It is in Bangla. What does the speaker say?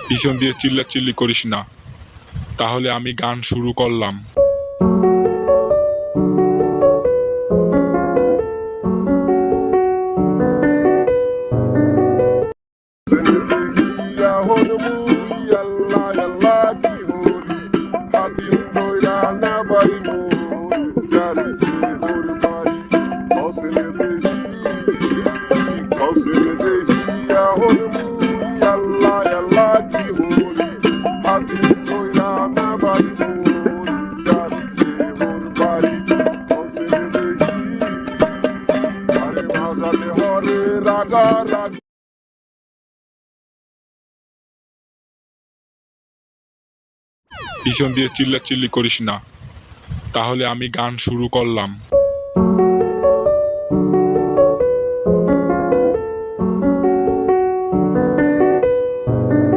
পিছন দিয়ে চিল্লাচিল্লি করিস না, তাহলে আমি গান শুরু করলাম। পিছন দিয়ে চিল্লাচিল্লি করিস না, তাহলে আমি গান শুরু করলাম।